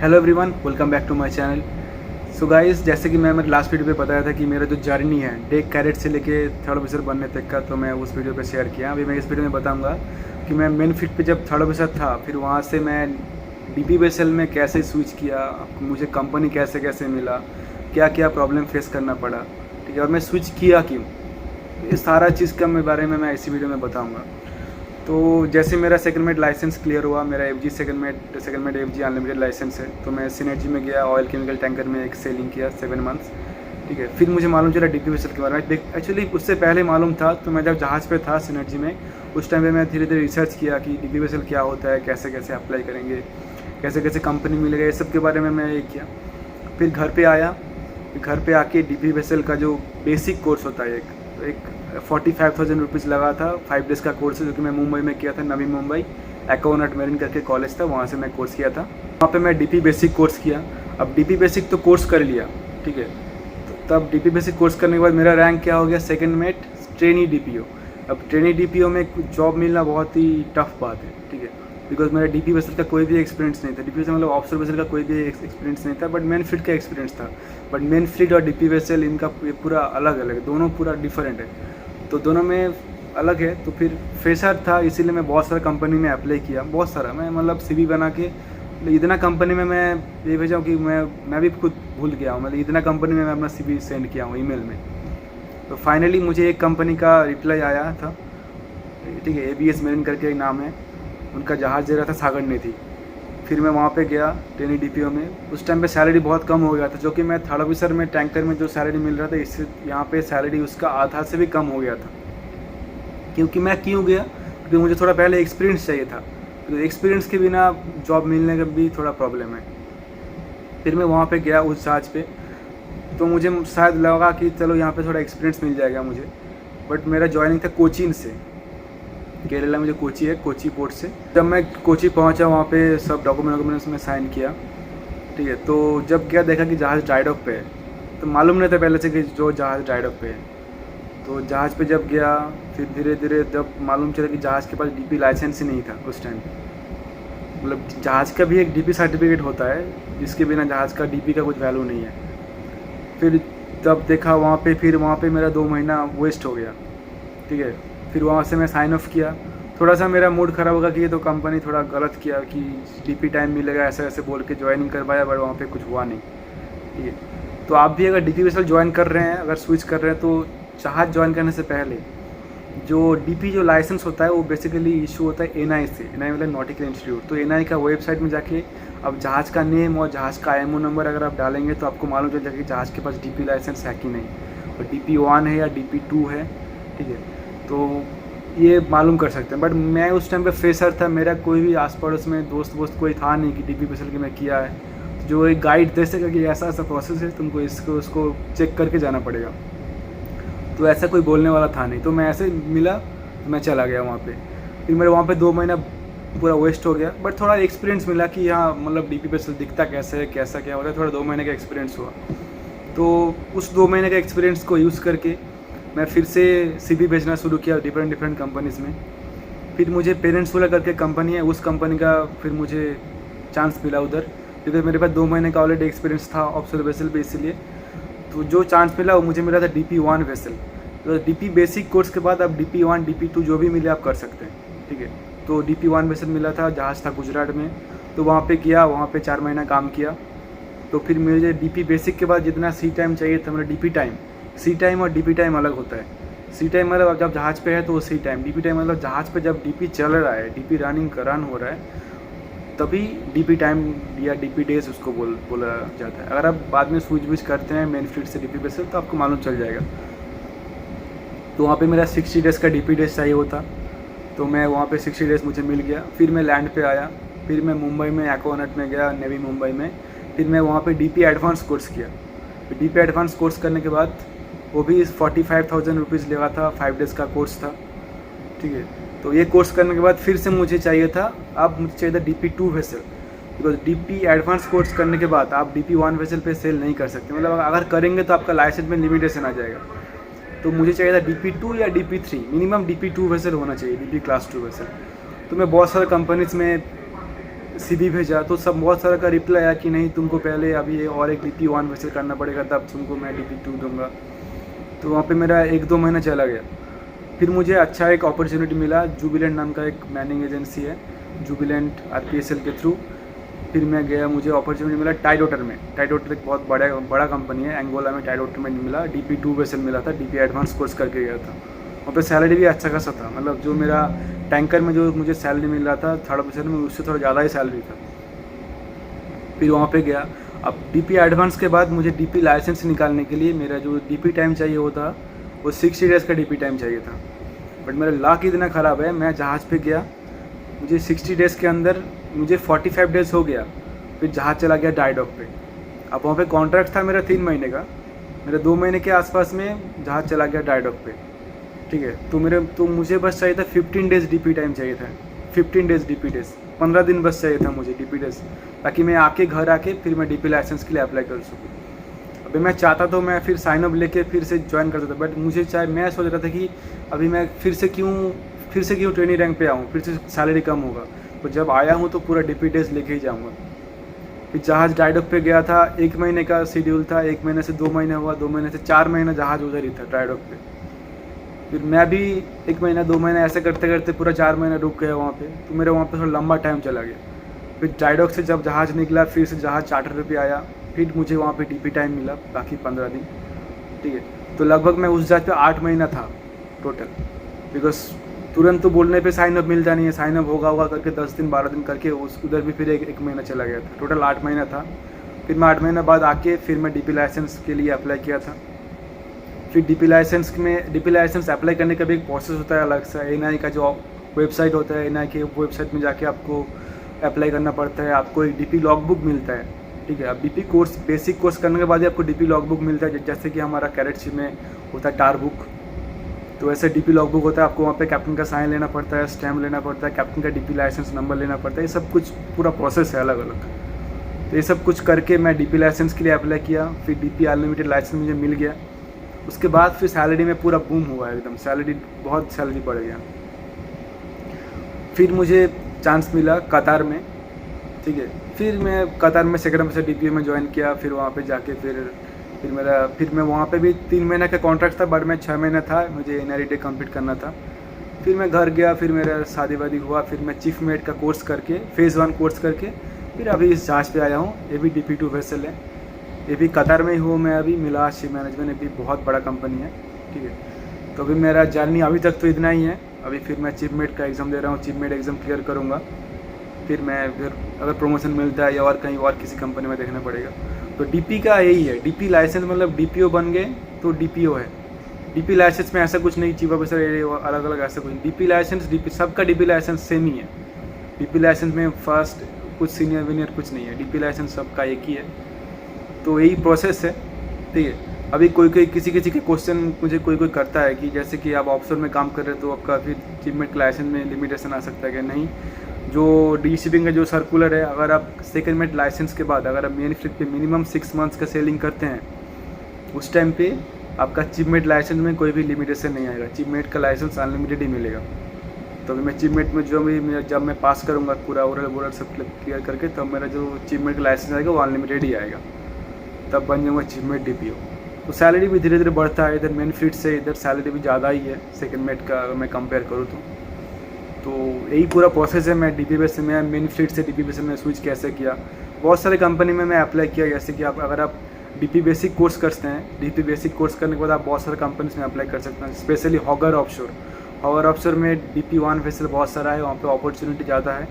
Hello everyone, welcome back to my channel. So guys, जैसे कि मैं मेरे लास्ट वीडियो पे बताया था कि मेरा जो जर्नी है डेक कैरेट से लेके थर्ड ऑफिसर बनने तक का, तो मैं उस वीडियो पे शेयर किया। अभी मैं इस वीडियो में बताऊंगा कि मैं मेन फिट पे जब थर्ड ऑफिसर था, फिर वहाँ से मैं डीपी वेसल में कैसे स्विच किया, मुझे कंपनी कैसे कैसे मिला, क्या क्या प्रॉब्लम फेस करना पड़ा, ठीक है, और मैं स्विच किया क्यों। ये सारा चीज़ का बारे में मैं इसी वीडियो में बताऊँगा। तो जैसे मेरा सेकंड लाइसेंस क्लियर हुआ, मेरा FG second FG unlimited licence है, तो मैं सिनर्जी में गया, ऑयल केमिकल टैंकर में एक सेलिंग किया 7 मंथ्स, ठीक है। फिर मुझे मालूम चला डीपी वेसल के बारे में। एक्चुअली उससे पहले मालूम था, तो मैं जब जहाज़ पे था सिनर्जी में, उस टाइम पे मैं धीरे धीरे रिसर्च किया कि डीपी वेसल क्या होता है, कैसे कैसे अप्लाई करेंगे, कैसे कैसे कंपनी मिलेगा, ये सब के बारे में मैं ये किया। फिर घर पे आया, घर पे आके डीपी वेसल का जो बेसिक कोर्स होता है एक 45,000 रुपीज़ लगा था 5 डेज़ का कोर्स है, जो कि मैं मुंबई में किया था। नवी मुंबई एकोनट मेरिन करके कॉलेज था, वहाँ से मैं कोर्स किया था। वहाँ पे मैं डीपी बेसिक कोर्स किया। अब डीपी बेसिक तो कोर्स कर लिया, ठीक है। तो तब डीपी बेसिक कोर्स करने के बाद मेरा रैंक क्या हो गया, सेकंड मेट ट्रेनी डीपीओ। अब ट्रेनी डीपीओ में जॉब मिलना बहुत ही टफ बात है, ठीक है, बिकॉज मेरा डीपी वेसल का कोई भी एक्सपीरियंस नहीं था। डीपी वेसल मतलब ऑफिसर वेसल का कोई भी एक्सपीरियंस नहीं था, बट मेन फ्लीट का एक्सपीरियंस था। बट मेन फ्लीट और डीपी वेसल इनका पूरा अलग अलग है, दोनों पूरा डिफरेंट है, तो दोनों में अलग है। तो फिर फ्रेशर था, इसीलिए मैं बहुत सारा कंपनी में अप्लाई किया, बहुत सारा। मैं मतलब सीवी बना के इतना कंपनी में मैं ये भेजा हूँ कि मैं भी खुद भूल गया हूँ, मतलब इतना कंपनी में मैं अपना सीवी सेंड किया हूँ ईमेल में। तो फाइनली मुझे एक कंपनी का रिप्लाई आया था, ठीक है, एबीएस मेरिन करके एक नाम है, उनका जहाज़ दे रहा था सागर ने थी। फिर मैं वहाँ पे गया ट्रेनी डीपीओ में। उस टाइम पे सैलरी बहुत कम हो गया था, जो कि मैं थर्ड ऑफिसर में टैंकर में जो सैलरी मिल रहा था, इससे यहाँ पे सैलरी उसका आधा से भी कम हो गया था। क्योंकि मैं क्यों गया, क्योंकि मुझे थोड़ा पहले एक्सपीरियंस चाहिए था, तो एक्सपीरियंस के बिना जॉब मिलने का भी थोड़ा प्रॉब्लम है। फिर मैं वहाँ पर गया उस जहाज़ पे, तो मुझे शायद लगा कि चलो यहाँ पर थोड़ा एक्सपीरियंस मिल जाएगा मुझे। बट मेरा ज्वाइनिंग था कोचीन से, केरला में जो कोची है, कोची पोर्ट से। जब मैं कोची पहुंचा, वहाँ पे सब डॉक्यूमेंट्स में साइन किया, ठीक है। तो जब गया, देखा कि जहाज़ ड्राई डॉक पे है, तो मालूम नहीं था पहले से कि जो जहाज़ ड्राई डॉक पे है। तो जहाज़ पे जब गया, फिर धीरे धीरे जब मालूम चला कि जहाज़ के पास डीपी लाइसेंस ही नहीं था उस टाइम। मतलब जहाज़ का भी एक डीपी सर्टिफिकेट होता है, जिसके बिना जहाज़ का डीपी का कुछ वैल्यू नहीं है। फिर तब देखा वहाँ पे, फिर वहाँ पे मेरा 2 महीना वेस्ट हो गया, ठीक है। फिर वहाँ से मैं साइन ऑफ किया। थोड़ा सा मेरा मूड ख़राब होगा कि ये तो कंपनी थोड़ा गलत किया कि डीपी टाइम मिलेगा ऐसे ऐसे बोल के ज्वाइनिंग करवाया, बट वहाँ पे कुछ हुआ नहीं, ठीक है। तो आप भी अगर डीपी वेसल ज्वाइन कर रहे हैं, अगर स्विच कर रहे हैं, तो जहाज़ ज्वाइन करने से पहले जो डीपी जो लाइसेंस होता है, वो बेसिकली इशू होता है एनआई से, एनआई मतलब नॉटिकल इंस्टीट्यूट। तो एनआई का वेबसाइट में जाके अब जहाज़ का नेम और जहाज़ का आईएमओ नंबर अगर आप डालेंगे, तो आपको मालूम चल जाएगा कि जहाज़ के पास डीपी लाइसेंस है कि नहीं, और डीपी 1 है या डीपी 2 है, ठीक है। तो ये मालूम कर सकते हैं। बट मैं उस टाइम पे फ्रेशर था, मेरा कोई भी आस पड़ोस में दोस्त कोई था नहीं कि डीपी वेसल की मैं किया है, तो जो एक गाइड दे सकेगा कि ऐसा ऐसा प्रोसेस है, तुमको इसको उसको चेक करके जाना पड़ेगा, तो ऐसा कोई बोलने वाला था नहीं। तो मैं ऐसे मिला, तो मैं चला गया वहाँ पे। फिर मेरे वहाँ पे 2 महीना पूरा वेस्ट हो गया, बट थोड़ा एक्सपीरियंस मिला कि हाँ, मतलब डीपी वेसल दिखता कैसे है, कैसा क्या होता है, थोड़ा 2 महीने का एक्सपीरियंस हुआ। तो उस 2 महीने का एक्सपीरियंस को यूज़ करके मैं फिर से सीवी भेजना शुरू किया डिफरेंट कंपनीज़ में। फिर मुझे पेरेंट्सुला करके कंपनी है, उस कंपनी का फिर मुझे चांस मिला उधर, क्योंकि मेरे पास 2 महीने का ऑलरेडी एक्सपीरियंस था ऑफिसर वेसल पे, इसलिए तो जो चांस मिला वो मुझे मिला था डीपी 1 वेसल। तो डीपी बेसिक कोर्स के बाद आप डीपी 1 डीपी 2 जो भी मिले आप कर सकते हैं, ठीक है। तो डीपी 1 वेसल मिला था, जहाज़ था गुजरात में, तो वहाँ पे गया, वहाँ पे 4 महीना काम किया। तो फिर मुझे डीपी बेसिक के बाद जितना सी टाइम चाहिए था, मेरा डीपी टाइम, सी टाइम और डीपी टाइम अलग होता है। सी टाइम मतलब जब जहाज़ पे है तो वो सी टाइम, डीपी टाइम मतलब जहाज़ पे जब डीपी चल रहा है, डीपी रन हो रहा है, तभी डीपी टाइम या डीपी डेज उसको बोला जाता है। अगर आप बाद में स्विच करते हैं मेन फ्लीट से डीपी बेसिस, तो आपको मालूम चल जाएगा। तो वहाँ पे मेरा 60 डेज़ का डीपी डेज चाहिए होता, तो मैं वहाँ पे 60 डेज़ मुझे मिल गया। फिर मैं लैंड पे आया, फिर मैं मुंबई में एकोनट में गया, नेवी मुंबई में। फिर मैं वहाँ पे डीपी एडवांस कोर्स किया। डीपी एडवांस कोर्स करने के बाद वो भी 45,000 रुपीज़ लगा था, 5 डेज़ का कोर्स था, ठीक है। तो ये कोर्स करने के बाद फिर से मुझे चाहिए था, अब मुझे चाहिए था DP 2 vessel, because DP advance course करने के बाद आप डीपी 1 वेसल पे सेल नहीं कर सकते, मतलब अगर करेंगे तो आपका लाइसेंस में लिमिटेशन आ जाएगा। तो मुझे चाहिए था डीपी 2 या डीपी 3, मिनिमम डीपी 2 वेसल होना चाहिए, डीपी क्लास 2 वेसल। तो मैं बहुत सारे कंपनीज में CV भेजा तो सब बहुत सारा का रिप्लाई आया कि नहीं तुमको पहले अभी और एक DP1 वैसे करना पड़ेगा तब तुमको मैं DP2 दूंगा। तो वहाँ पे मेरा 1-2 महीना चला गया। फिर मुझे अच्छा एक अपॉर्चुनिटी मिला, जुबिलेंट नाम का एक मैनिंग एजेंसी है, जुबिलेंट RPSL के थ्रू। फिर मैं गया, मुझे अपॉर्चुनिटी मिला टाइडोटर में। टाइडोटर एक बहुत बड़ा कंपनी है, एंगोला में टाइडोटर में मिला। DP2 वेसल मिला था, DP एडवांस कोर्स करके गया था। वहाँ पे सैलरी भी अच्छा खासा था, मतलब जो मेरा टैंकर में जो मुझे सैलरी मिल रहा था 3rd ऑफिसर में, उससे थोड़ा ज़्यादा ही सैलरी था। फिर वहाँ पे गया। अब DP एडवांस के बाद मुझे DP लाइसेंस निकालने के लिए मेरा जो DP टाइम चाहिए होता वो 60 डेज़ का DP टाइम चाहिए था। बट मेरा लक इतना ख़राब है, मैं जहाज़ पे गया, मुझे 60 डेज़ के अंदर मुझे 45 डेज़ हो गया। फिर जहाज़ चला गया ड्राई डॉक पे। अब वहाँ पे कॉन्ट्रैक्ट था मेरा 3 महीने का, मेरा 2 महीने के आसपास में जहाज़ चला गया ड्राई डॉक पे। ठीक है, तो मुझे बस चाहिए था 15 डेज़ DP टाइम चाहिए था, 15 डेज़ DP डेज़, 15 दिन बस चाहिए था मुझे DP डेज़, ताकि मैं घर आके फिर मैं DP लाइसेंस के लिए अप्लाई कर सकूँ। अभी मैं चाहता तो मैं फिर साइन अप लेके फिर से ज्वाइन करता था, बट मैं सोच रहा था कि अभी मैं फिर से क्यों ट्रेनिंग रैंक पे आऊँ, फिर से सैलरी कम होगा। तो जब आया हूँ तो पूरा DP डेज़ लेके ही जाऊँगा। फिर जहाज़ ड्राई डॉक पे गया था, 1 महीने का शेड्यूल था, 1 महीने से 2 महीने हुआ, 2 महीने से 4 महीना जहाज़ उधर ही था ड्राई डॉक पे। फिर मैं भी 1 महीना 2 महीना ऐसे करते करते पूरा 4 महीना रुक गया वहाँ पे। तो मेरा वहाँ पे थोड़ा लंबा टाइम चला गया। फिर ड्राई डॉक से जब जहाज़ निकला, फिर से जहाज़ चार्टर पे आया, फिर मुझे वहाँ पे DP टाइम मिला बाकी 15 दिन। ठीक है, तो लगभग मैं उस जहाज़ पे 8 महीना था टोटल। बिकॉज तुरंत तो बोलने पे साइन अप मिलता नहीं है, साइन अप होगा करके 10 दिन 12 दिन करके उधर भी फिर एक महीना चला गया था, टोटल 8 महीना था। फिर मैं 8 महीना बाद आके फिर मैं DP लाइसेंस के लिए अप्लाई किया था। फिर DP लाइसेंस अप्लाई करने का भी एक प्रोसेस होता है अलग सा। NI का जो वेबसाइट होता है, NI के वेबसाइट में जाके आपको अप्लाई करना पड़ता है। आपको एक DP लॉगबुक मिलता है। ठीक है, अब DP कोर्स बेसिक कोर्स करने के बाद ही आपको DP लॉगबुक मिलता है, जैसे कि हमारा कैडेटशिप में होता है टार बुक, तो ऐसे DP लॉगबुक होता है। आपको वहाँ पे कैप्टन का साइन लेना पड़ता है, स्टैम्प लेना पड़ता है, कैप्टन का DP लाइसेंस नंबर लेना पड़ता है। ये सब कुछ पूरा प्रोसेस है अलग अलग। तो ये सब कुछ करके मैं DP लाइसेंस के लिए अप्लाई किया। फिर DP अनलिमिटेड लाइसेंस मुझे मिल गया। उसके बाद फिर सैलरी में पूरा बूम हुआ एकदम, बहुत सैलरी बढ़ गया। फिर मुझे चांस मिला कतार में। ठीक है, फिर मैं कतार में 2nd ऑफिसर DP में ज्वाइन किया। फिर वहाँ पे जाके फिर मैं वहाँ पे भी 3 महीने का कॉन्ट्रैक्ट था, बट मैं 6 महीना था, मुझे NRET कंप्लीट करना था। फिर मैं घर गया, फिर मेरा शादी वादी हुआ। फिर मैं चीफ मेट का कोर्स करके, फेज़ 1 कोर्स करके फिर अभी इस जहाज़ पे आया हूँ। ये भी DP2 वेसल है, ये भी कतार में ही हूँ मैं अभी। मिलाज शिप मैनेजमेंट, ये भी बहुत बड़ा कंपनी है। ठीक है, तो अभी मेरा जर्नी अभी तक तो इतना ही है। अभी फिर मैं चीफ मेट का एग्ज़ाम दे रहा हूँ, चीफ मेट एग्ज़ाम क्लियर करूँगा। फिर अगर प्रमोशन मिलता है या और कहीं और किसी कंपनी में देखना पड़ेगा। तो DP का यही है, DP लाइसेंस मतलब DPO बन गए तो DPO है। DP लाइसेंस में ऐसा कुछ नहीं चीफ ऑफिसर अलग अलग ऐसा कुछ। DP लाइसेंस सबका DP लाइसेंस सेम ही है। DP लाइसेंस में फर्स्ट कुछ सीनियर वीनियर कुछ नहीं है, DP लाइसेंस सबका एक ही है। तो यही प्रोसेस है। ठीक है, अभी कोई किसी के क्वेश्चन मुझे कोई करता है कि जैसे कि आप ऑफिसर में काम कर रहे हो तो आपका फिर चीफ मेट लाइसेंस में लिमिटेशन आ सकता है कि नहीं। जो डी शिपिंग का जो सर्कुलर है, अगर आप 2nd मेट लाइसेंस के बाद अगर आप मेन फ्लीट पे मिनिमम 6 मंथ्स का सेलिंग करते हैं, उस टाइम पे आपका चीफ मेट लाइसेंस में कोई भी लिमिटेशन नहीं आएगा। चीफ मेट का लाइसेंस अनलिमिटेड ही मिलेगा। तो अभी मैं चीफ मेट में जब मैं पास करूँगा पूरा ओरल सब क्लियर करके, तब मेरा जो चीफ मेट का लाइसेंस आएगा वो अनलिमिटेड ही आएगा, तब बन जाऊँगा चीफ मेट DPO। तो सैलरी भी धीरे धीरे बढ़ता है। इधर मेन फ्लीट से इधर सैलरी भी ज़्यादा ही है 2nd मेट का अगर मैं कंपेयर करूँ तो यही पूरा प्रोसेस है। मैं DP बेस से मैं मेन फ्लीट से DP बेस में स्विच कैसे किया। बहुत सारे कंपनी में मैं अप्लाई किया, जैसे कि अगर आप DP बेसिक कोर्स करते हैं, DP बेसिक कोर्स करने के बाद आप बहुत सारे कंपनीज में अप्लाई कर सकते हैं, स्पेशली हॉगर ऑफशोर में DP1 वेसल बहुत सारा है, वहाँ पे अपॉर्चुनिटी ज़्यादा है।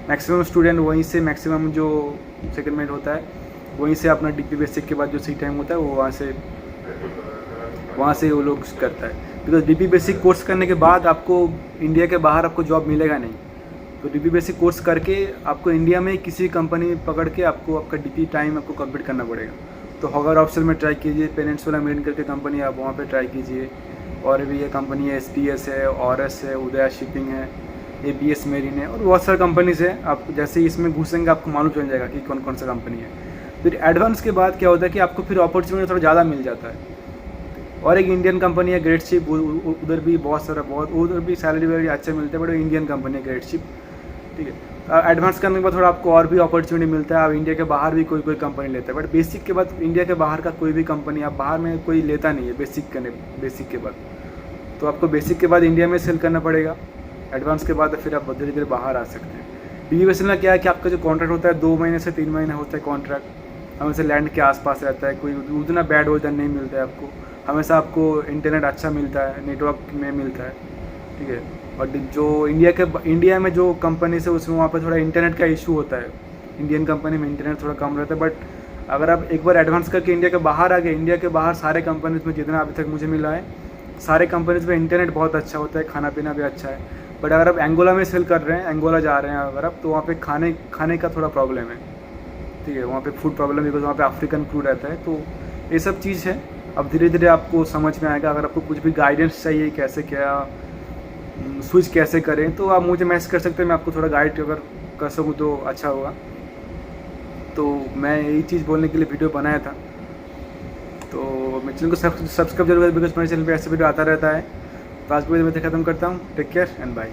मैक्सिमम स्टूडेंट वहीं से, मैक्सिमम जो 2nd मेट होता है वहीं से अपना DP बेसिक के बाद जो सी टाइम होता है वो वहाँ से वो लोग करता है। बिकॉज DP बेसिक कोर्स करने के बाद आपको इंडिया के बाहर आपको जॉब मिलेगा नहीं। तो DP बेसिक कोर्स करके आपको इंडिया में किसी कंपनी पकड़ के आपको आपका DP टाइम आपको कंप्लीट करना पड़ेगा। तो हॉगर ऑफिसर में ट्राई कीजिए, पेनिनसुला मेरिन करके कंपनी आप वहाँ पे ट्राई कीजिए। और भी ये कंपनी है, SPS है, ऑरस है, उदया शिपिंग है, ABS मेरिन है और बहुत सारे कंपनीज है। आप जैसे ही इसमें घुसेंगे आपको मालूम चल जाएगा कि कौन कौन सा कंपनी है। फिर एडवांस के बाद क्या होता है कि आपको फिर अपॉर्चुनिटी थोड़ा ज़्यादा मिल जाता है। और एक इंडियन कंपनी है ग्रेट शिप, उधर भी उधर भी सैलरी वगैरह अच्छा मिलता है, बट इंडियन कंपनी है ग्रेट शिप। ठीक है, एडवांस करने के बाद थोड़ा आपको और भी अपॉर्चुनिटी मिलता है, आप इंडिया के बाहर भी कोई कोई कंपनी लेता है, बट बेसिक के बाद इंडिया के बाहर का कोई भी कंपनी आप बाहर में कोई लेता नहीं है बेसिक के बाद। तो आपको बेसिक के बाद इंडिया में सेल करना पड़ेगा, एडवांस के बाद फिर आप धीरे धीरे बाहर आ सकते हैं। बीएसएनएल में क्या है कि आपका जो कॉन्ट्रैक्ट होता है 2 महीने से 3 महीने होता है कॉन्ट्रैक्ट, हमेशा लैंड के आसपास रहता है, कोई उतना बैड वेदर नहीं मिलता है आपको, हमेशा आपको इंटरनेट अच्छा मिलता है, नेटवर्क में मिलता है, ठीक है। और जो इंडिया में जो कंपनी से उसमें वहाँ पर थोड़ा इंटरनेट का इशू होता है, इंडियन कंपनी में इंटरनेट थोड़ा कम रहता है। बट अगर आप एक बार एडवांस करके इंडिया के बाहर आ गए, इंडिया के बाहर सारे कंपनीज में जितना अभी तक मुझे मिला है, सारे कंपनीज में इंटरनेट बहुत अच्छा होता है, खाना पीना भी अच्छा है। बट अगर आप एंगोला में सेल कर रहे हैं, एंगोला जा रहे हैं अगर आप, तो वहाँ पे खाने का थोड़ा प्रॉब्लम है, ठीक है, वहाँ पे फूड प्रॉब्लम, बिकॉज वहाँ पे अफ्रीकन फूड रहता है। तो ये सब चीज़ है, अब धीरे धीरे आपको समझ में आएगा। अगर आपको कुछ भी गाइडेंस चाहिए कैसे क्या स्विच कैसे करें, तो आप मुझे मैसेज कर सकते हैं, मैं आपको थोड़ा गाइड अगर कर सकूँ तो अच्छा होगा। तो मैं यही चीज़ बोलने के लिए वीडियो बनाया था। तो मैं चैनल को सब्सक्राइब जरूर करें, बिकॉज मेरे चैनल पे ऐसे वीडियो आता रहता है। तो आज की वीडियो मैं खत्म करता हूँ। Take care and bye.